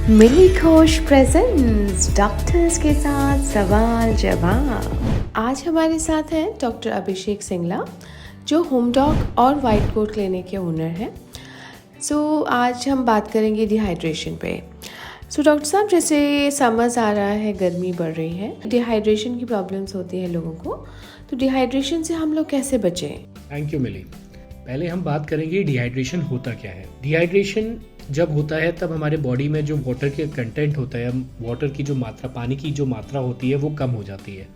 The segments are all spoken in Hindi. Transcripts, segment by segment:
मिली घोष प्रेजेंट्स डॉक्टर्स के साथ सवाल जवाब। आज हमारे साथ हैं डॉक्टर अभिषेक सिंगला, जो होम डॉग और वाइट कोट क्लिनिक के ओनर हैं। आज हम बात करेंगे डिहाइड्रेशन पे। डॉक्टर साहब, जैसे समर्स आ रहा है, गर्मी बढ़ रही है, डिहाइड्रेशन की प्रॉब्लम्स होती है लोगों को, तो डिहाइड्रेशन से हम लोग कैसे बचें? थैंक यू मिली। पहले हम बात करेंगे डिहाइड्रेशन होता क्या है। डिहाइड्रेशन जब होता है तब हमारे बॉडी में जो वाटर के कंटेंट होता है, वाटर की जो मात्रा, पानी की जो मात्रा होती है वो कम हो जाती है,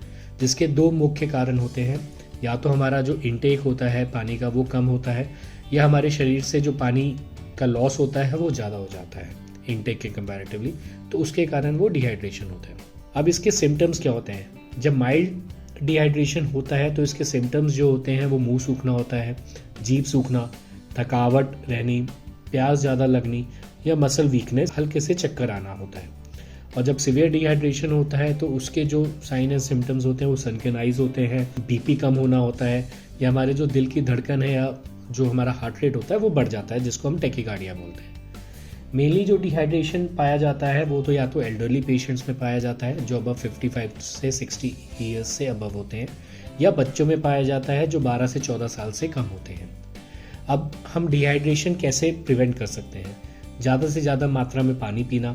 जिसके दो मुख्य कारण होते हैं। या तो हमारा जो इनटेक होता है पानी का वो कम होता है, या हमारे शरीर से जो पानी का लॉस होता है वो ज़्यादा हो जाता है इनटेक के कंपैरेटिवली, तो उसके कारण वो डिहाइड्रेशन होता है। अब इसके सिम्टम्स क्या होते हैं? जब माइल्ड डिहाइड्रेशन होता है तो इसके सिम्टम्स जो होते हैं वो मुंह सूखना होता है, जीभ सूखना, थकावट रहनी, प्यास ज़्यादा लगनी या मसल वीकनेस, हल्के से चक्कर आना होता है। और जब सीवियर डिहाइड्रेशन होता है तो उसके जो साइन एंड सिम्टम्स होते हैं वो सनकन आइज होते हैं, बीपी कम होना होता है, या हमारे जो दिल की धड़कन है या जो हमारा हार्ट रेट होता है वो बढ़ जाता है, जिसको हम टैकीकार्डिया बोलते हैं। मेनली जो डिहाइड्रेशन पाया जाता है वो तो या तो एल्डरली पेशेंट्स में पाया जाता है जो अबव 55 से 60 ईयर्स से अबव होते हैं, या बच्चों में पाया जाता है जो 12 से 14 साल से कम होते हैं। अब हम डिहाइड्रेशन कैसे प्रिवेंट कर सकते हैं? ज़्यादा से ज़्यादा मात्रा में पानी पीना,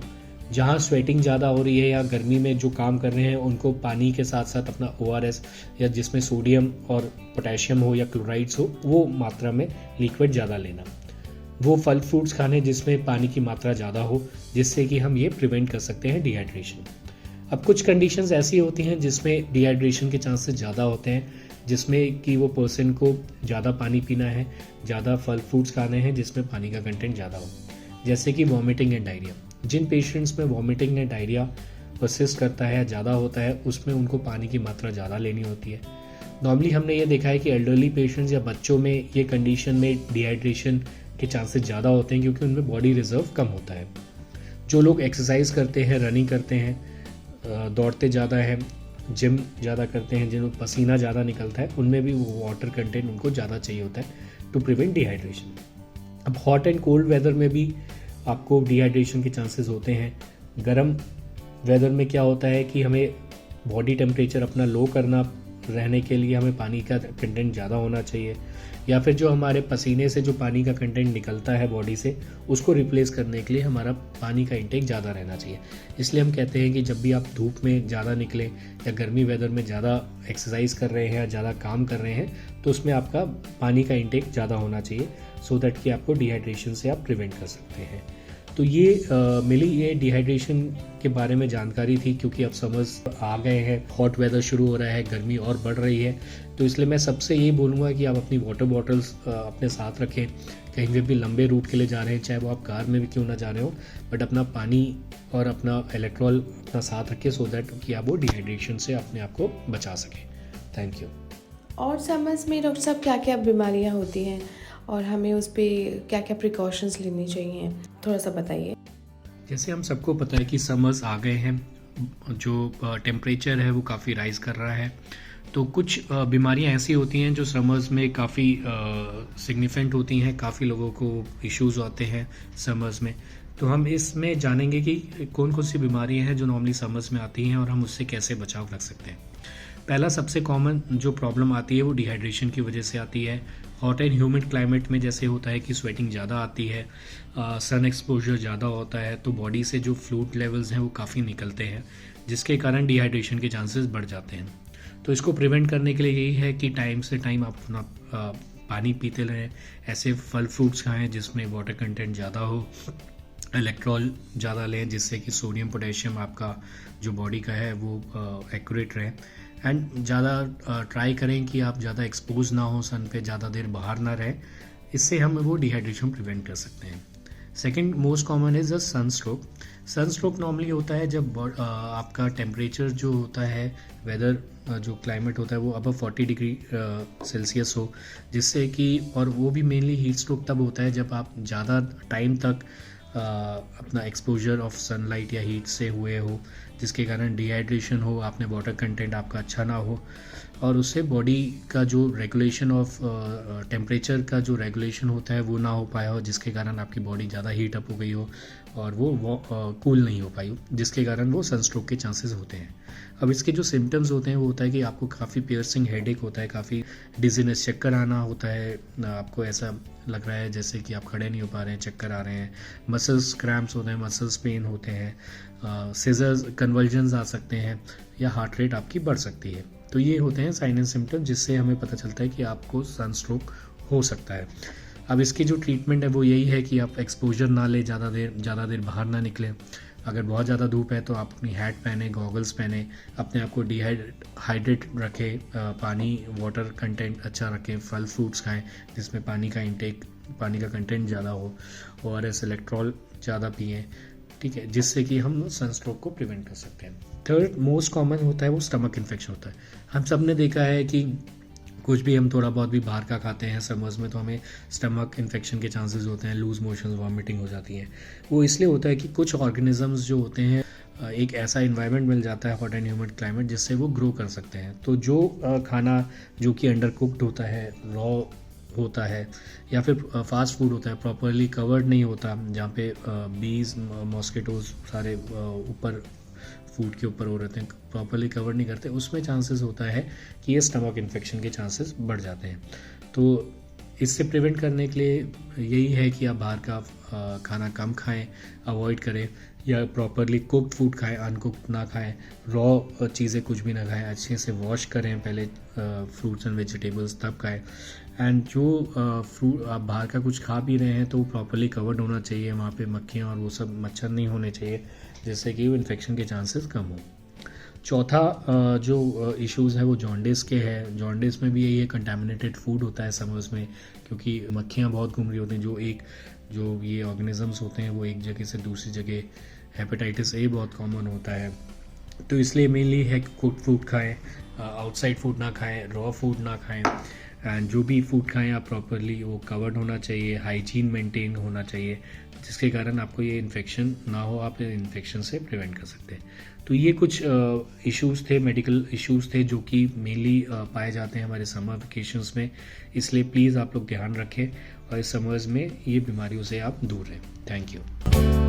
जहाँ स्वेटिंग ज़्यादा हो रही है या गर्मी में जो काम कर रहे हैं उनको पानी के साथ साथ अपना ORS या जिसमें सोडियम और पोटेशियम हो या क्लोराइड्स हो वो मात्रा में लिक्विड ज़्यादा लेना। वो फल फ्रूट्स खाने जिसमें पानी की मात्रा ज़्यादा हो, जिससे कि हम ये प्रिवेंट कर सकते हैं डिहाइड्रेशन। अब कुछ कंडीशंस ऐसी होती हैं जिसमें डिहाइड्रेशन के चांसेस ज़्यादा होते हैं, जिसमें कि वो पर्सन को ज़्यादा पानी पीना है, ज़्यादा फल फ्रूट्स खाने हैं जिसमें पानी का कंटेंट ज़्यादा हो, जैसे कि वॉमिटिंग एंड डायरिया। जिन पेशेंट्स में वॉमिटिंग एंड डायरिया परसिस्ट करता है, ज़्यादा होता है, उसमें उनको पानी की मात्रा ज़्यादा लेनी होती है। नॉर्मली हमने ये देखा है कि एल्डरली पेशेंट्स या बच्चों में ये कंडीशन में डिहाइड्रेशन के चांसेस ज़्यादा होते हैं क्योंकि उनमें बॉडी रिजर्व कम होता है। जो लोग एक्सरसाइज करते हैं, रनिंग करते हैं, दौड़ते ज़्यादा हैं, जिम ज़्यादा करते हैं, जिनको पसीना ज़्यादा निकलता है, उनमें भी वो वाटर कंटेंट उनको ज़्यादा चाहिए होता है टू प्रिवेंट डिहाइड्रेशन। अब हॉट एंड कोल्ड वेदर में भी आपको डिहाइड्रेशन के चांसेस होते हैं। गर्म वेदर में क्या होता है कि हमें बॉडी टेम्परेचर अपना लो करना रहने के लिए हमें पानी का कंटेंट ज़्यादा होना चाहिए, या फिर जो हमारे पसीने से जो पानी का कंटेंट निकलता है बॉडी से उसको रिप्लेस करने के लिए हमारा पानी का इंटेक ज़्यादा रहना चाहिए। इसलिए हम कहते हैं कि जब भी आप धूप में ज़्यादा निकलें या गर्मी वेदर में ज़्यादा एक्सरसाइज कर रहे हैं या ज़्यादा काम कर रहे हैं तो उसमें आपका पानी का इंटेक ज़्यादा होना चाहिए, सो दैट कि आपको डिहाइड्रेशन से आप प्रिवेंट कर सकते हैं। तो ये मिली ये डिहाइड्रेशन के बारे में जानकारी थी, क्योंकि अब समर्स आ गए हैं, हॉट वेदर शुरू हो रहा है, गर्मी और बढ़ रही है, तो इसलिए मैं सबसे यही बोलूँगा कि आप अपनी वाटर बॉटल्स अपने साथ रखें। कहीं पे भी लंबे रूट के लिए जा रहे हैं, चाहे वो आप कार में भी क्यों ना जा रहे हो, बट अपना पानी और अपना इलेक्ट्रॉल अपना साथ रखें, सो दैट कि आप वो डिहाइड्रेशन से अपने आप को बचा सकें। Thank you. और समर्स में डॉक्टर साहब क्या क्या बीमारियां होती हैं और हमें उस पर क्या क्या प्रिकॉशंस लेनी चाहिए, थोड़ा सा बताइए। जैसे हम सबको पता है कि समर्स आ गए हैं, जो टेम्परेचर है वो काफ़ी राइज़ कर रहा है, तो कुछ बीमारियां ऐसी होती हैं जो समर्स में काफ़ी सिग्निफिकेंट होती हैं, काफ़ी लोगों को इश्यूज आते हैं समर्स में। तो हम इसमें जानेंगे कि कौन कौन सी बीमारियां हैं जो नॉर्मली समर्स में आती हैं और हम उससे कैसे बचाव रख सकते हैं। पहला सबसे कॉमन जो प्रॉब्लम आती है वो डिहाइड्रेशन की वजह से आती है। हॉट एंड ह्यूमिड क्लाइमेट में जैसे होता है कि स्वेटिंग ज़्यादा आती है, सन एक्सपोजर ज़्यादा होता है, तो बॉडी से जो फ्लूइड लेवल्स हैं वो काफ़ी निकलते हैं, जिसके कारण डिहाइड्रेशन के चांसेस बढ़ जाते हैं। तो इसको प्रिवेंट करने के लिए यही है कि टाइम से टाइम आप अपना पानी पीते रहें, ऐसे फल फ्रूट्स खाएँ जिसमें वाटर कंटेंट ज़्यादा हो, इलेक्ट्रॉल ज़्यादा लें जिससे कि सोडियम पोटेशियम आपका जो बॉडी का है वो एक्यूरेट रहे, एंड ज़्यादा ट्राई करें कि आप ज़्यादा एक्सपोज ना हो सन पे, ज़्यादा देर बाहर ना रहें, इससे हम वो डिहाइड्रेशन प्रिवेंट कर सकते हैं। Second most common is the sunstroke. Sunstroke normally होता है जब आपका टेम्परेचर जो होता है, वेदर जो क्लाइमेट होता है वो अबव 40 डिग्री सेल्सियस हो, जिससे कि, और वो भी मेनली हीट स्ट्रोक तब होता है जब आप ज़्यादा टाइम तक अपना एक्सपोजर ऑफ सनलाइट या हीट से हुए हो, जिसके कारण डिहाइड्रेशन हो, आपने वाटर कंटेंट आपका अच्छा ना हो, और उससे बॉडी का जो रेगुलेशन ऑफ टेम्परेचर का जो रेगुलेशन होता है वो ना हो पाया हो, जिसके कारण आपकी बॉडी ज़्यादा हीट अप हो गई हो और वो कूल नहीं हो पाई, जिसके कारण वो सनस्ट्रोक के चांसेस होते हैं। अब इसके जो सिम्टम्स होते हैं वो होता है कि आपको काफ़ी पियर्सिंग हेडेक होता है, काफ़ी डिजीनेस, चक्कर आना होता है, आपको ऐसा लग रहा है जैसे कि आप खड़े नहीं हो पा रहे हैं, चक्कर आ रहे हैं, मसल्स क्रैम्प्स होते हैं, मसल्स पेन होते हैं, सीजर्स, कन्वल्जन्स आ सकते हैं, या हार्ट रेट आपकी बढ़ सकती है। तो ये होते हैं साइन एंड सिम्टम जिससे हमें पता चलता है कि आपको सनस्ट्रोक हो सकता है। अब इसकी जो ट्रीटमेंट है वो यही है कि आप एक्सपोजर ना लें, ज़्यादा देर बाहर ना निकलें। अगर बहुत ज़्यादा धूप है तो आप अपनी हैट पहने, गॉगल्स पहने, अपने आप को हाइड्रेट रखें, पानी, वाटर कंटेंट अच्छा रखें, फल फ्रूट्स खाएं जिसमें पानी का कंटेंट ज़्यादा हो, ORS, इलेक्ट्रॉल ज़्यादा पिएं, ठीक है, जिससे कि हम सनस्ट्रोक को प्रिवेंट कर सकते हैं। थर्ड मोस्ट कॉमन होता है वो स्टमक इन्फेक्शन होता है। हम सब ने देखा है कि कुछ भी हम थोड़ा बहुत भी बाहर का खाते हैं समर्स में तो हमें स्टमक इन्फेक्शन के चांसेस होते हैं, लूज मोशंस, वॉमिटिंग हो जाती है। वो इसलिए होता है कि कुछ ऑर्गेनिजम्स जो होते हैं, एक ऐसा इन्वायरमेंट मिल जाता है, हॉट एंड ह्यूमिड क्लाइमेट, जिससे वो ग्रो कर सकते हैं। तो जो खाना जो कि अंडर कुक्ड होता है, रॉ होता है, या फिर फास्ट फूड होता है, प्रॉपरली कवर्ड नहीं होता, जहाँ पे बीज, मॉस्किटोज सारे ऊपर फूड के ऊपर हो रहते हैं, प्रॉपरली कवर नहीं करते, उसमें चांसेस होता है कि ये स्टमक इन्फेक्शन के चांसेस बढ़ जाते हैं। तो इससे प्रिवेंट करने के लिए यही है कि आप बाहर का खाना कम खाएं, अवॉइड करें, या प्रॉपरली कुक्ड फूड खाएं, अनकुक्ड ना खाएं, रॉ चीज़ें कुछ भी ना खाएं, अच्छे से वॉश करें पहले फ्रूट्स एंड वेजिटेबल्स, तब खाएं। एंड जो फ्रूट आप बाहर का कुछ खा भी रहे हैं तो वो प्रॉपरली कवर्ड होना चाहिए, वहाँ पे मक्खियाँ और वो सब मच्छर नहीं होने चाहिए, जिससे कि वो इन्फेक्शन के चांसेस कम हो। चौथा जो इश्यूज़ है वो जॉन्डिस के हैं। जॉन्डिस में भी यही कंटामिनेटेड फूड होता है समर्स में, क्योंकि मक्खियाँ बहुत घूम रही होती हैं, जो ये ऑर्गेनिजम्स होते हैं वो एक जगह से दूसरी जगह, हेपेटाइटिस ए बहुत कॉमन होता है। तो इसलिए मेनली है कि कुक्ड फूड खाएं, आउटसाइड फूड ना खाएं, रॉ फूड ना खाएं, एंड जो भी फूड खाएं आप प्रॉपरली वो कवर्ड होना चाहिए, हाइजीन मेंटेन होना चाहिए, जिसके कारण आपको ये इन्फेक्शन ना हो, आप इन्फेक्शन से प्रिवेंट कर सकते हैं। तो ये कुछ इश्यूज़ थे, मेडिकल इश्यूज़ थे, जो कि मेनली पाए जाते हैं हमारे समर वेकेशंस में। इसलिए प्लीज़ आप लोग ध्यान रखें और इस समर्स में ये बीमारियों से आप दूर रहें। Thank you.